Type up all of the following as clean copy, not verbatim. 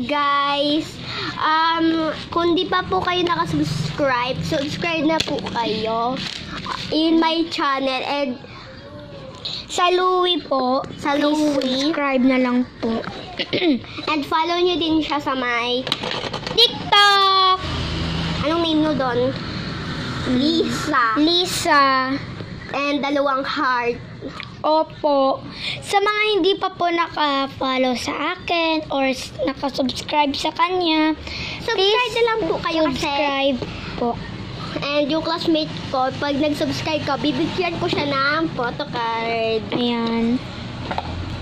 guys. Kung di pa po kayo nakasubscribe, subscribe na po kayo in my channel. And Sa Louie po. Sa Louie. Subscribe na lang po. And follow nyo din siya sa my TikTok. Anong name nyo doon? Lisa. And 2 heart. Opo. Sa mga hindi pa po naka-follow sa akin or naka-subscribe sa kanya, Subscribe na lang po kayo kasi. subscribe po. And yung classmate ko, pag nag-subscribe ka, bibigyan ko siya ng photocard. Ayan.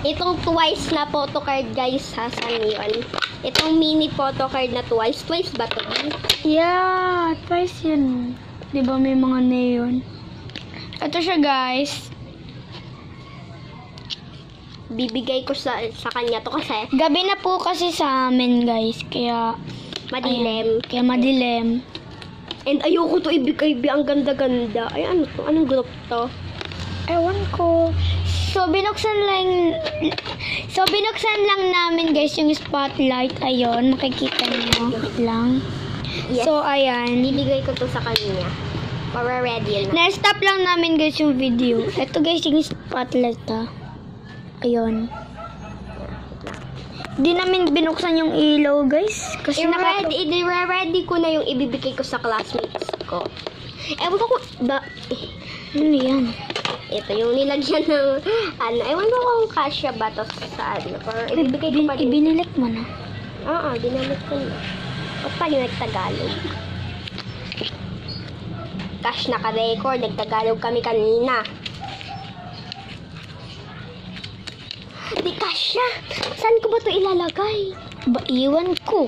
Itong twice na photocard, guys, ha, saan yun? Itong mini photocard na twice. Twice ba to? Yeah, twice yun. Di ba may mga neon? Ito siya, guys. Bibigay ko sa kanya to kasi Gabi na po kasi sa amin, guys. Kaya, madilim. kaya madilim. And ayoko to ibigay, ang ganda-ganda. Ay, ano to? Anong group to? Ewan ko. So, binuksan lang namin, guys, yung spotlight. Ayun, makikita nyo lang. Yes. So, ayan. Bibigay ko to sa kanya. Para ready na. Na-stop lang namin, guys, yung video. Ito, guys, yung spotlight, Ayun. Di namin binuksan yung ilaw, guys. Kasi I-ready ko na yung ibibigay ko sa classmates ko. Ewan ko kung... Ano yan? Ito yung nilagyan ng... ewan ko kung kasya ba to sa ano. Pero ibibigay ko pa rin. Ibinilik mo na. Oo, dinamit ko na. Ba't pa yung nagtagalog? Cash naka-record. Nagtagalog kami kanina. Di kasya. Saan ko ba ito ilalagay? Iwan ko.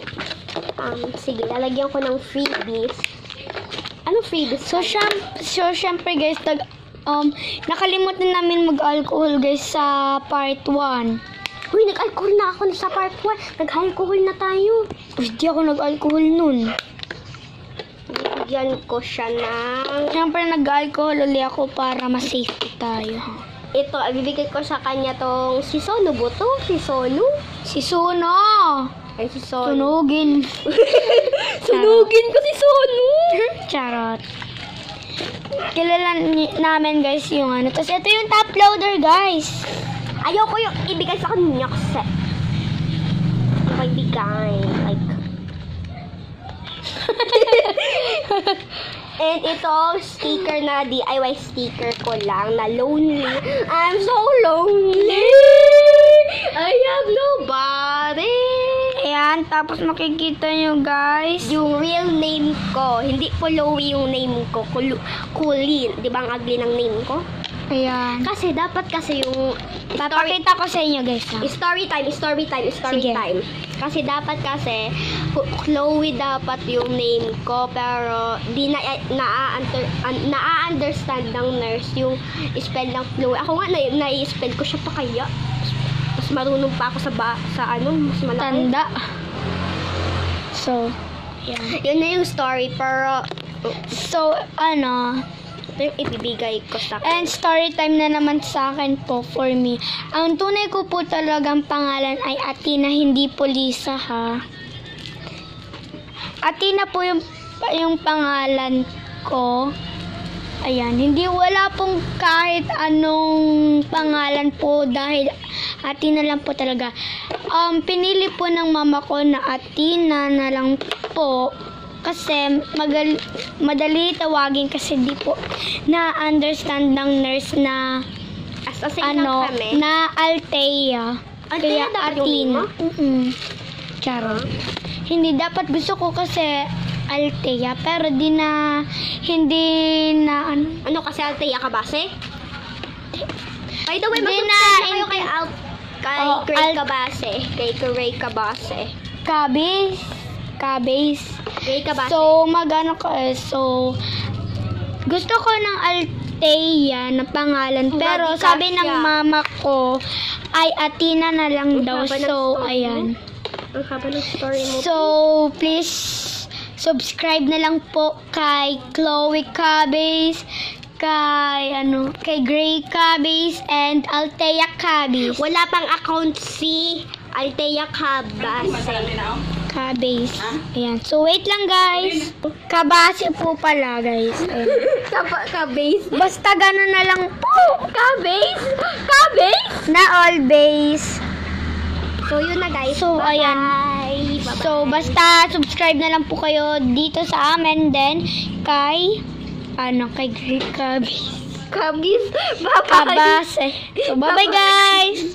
Sige, lalagyan ko ng freebies. Anong freebies? So, syempre, guys, nakalimutan namin mag-alcohol, guys, sa part 1. Uy, nag-alcohol na ako sa part 1. Nag-alcohol na tayo. Hindi ako nag-alcohol nun. Bigyan ko siya ng... Syempre, nag-alcohol uli ako para ma-safety tayo. Ito, bibigay ko sa kanya tong si Sono ba to? Si Sono? Si Sono! Ay, si Sono. Sunugin. Sunugin ko si Sono! Charot. Kilala namin, guys, yung ano. Tapos ito yung top loader, guys. Ayoko yung ibigay sa kanya kasi. Okay, bigay. Like... And ito, sticker na DIY sticker ko lang na lonely. I'm so lonely. I have nobody. Ayan, tapos makikita nyo, guys. Yung real name ko, hindi po Chloe yung name ko, Colleen. Di ba ang ugly ng name ko? Ayan. Kasi dapat yung Papakita ko sa inyo, guys. story time. Sige. Kasi dapat Chloe dapat yung name ko, pero di na-understand ng nurse yung spell ng Chloe. Ako nga na-spell ko siya pa kaya. Mas marunong pa ako sa mas malaki. Tanda. So, yan. Yun na yung story, pero So, ito yung ibibigay ko sa and story time na naman sa akin po for me. Ang tunay ko po talagang pangalan ay Athena, hindi po Lisa, ha. Athena po yung pangalan ko. Ayan, wala pong kahit anong pangalan po dahil Athena lang po talaga. Pinili po ng mama ko na Athena na lang po. Kasi madali tawagin kasi di po na-understand ng nurse na na Althea. Althea dapat yung name mo? Charot. Hindi dapat, gusto ko kasi Althea pero hindi na Ano kasi Althea Cabase? By the way, Hindi mag-subscribe na, kayo kay Gray Cabase. Cabase. Gray Cabase. So, gusto ko ng Althea na pangalan. Pero Grabe sabi ka ng siya. mama ko ay Athena na lang daw. haba ng So, story ayan. Ang haba ng story mo. So, please subscribe na lang po kay Chloe Cabase, kay Gray Cabase, and Althea Cabase. Wala pang account si Althea Cabase. Kabase. Ayan. So, wait lang, guys. Kabase po pala, guys. Ayan. Cabase. Basta gano'n na lang po. Cabase? Cabase? Na all base. So, yun na guys. So, ayan. Bye-bye. So, basta subscribe na lang po kayo dito sa amin. Then, kay Great Kabase. Cabase. Bye-bye. Kabase. So, bye-bye, guys.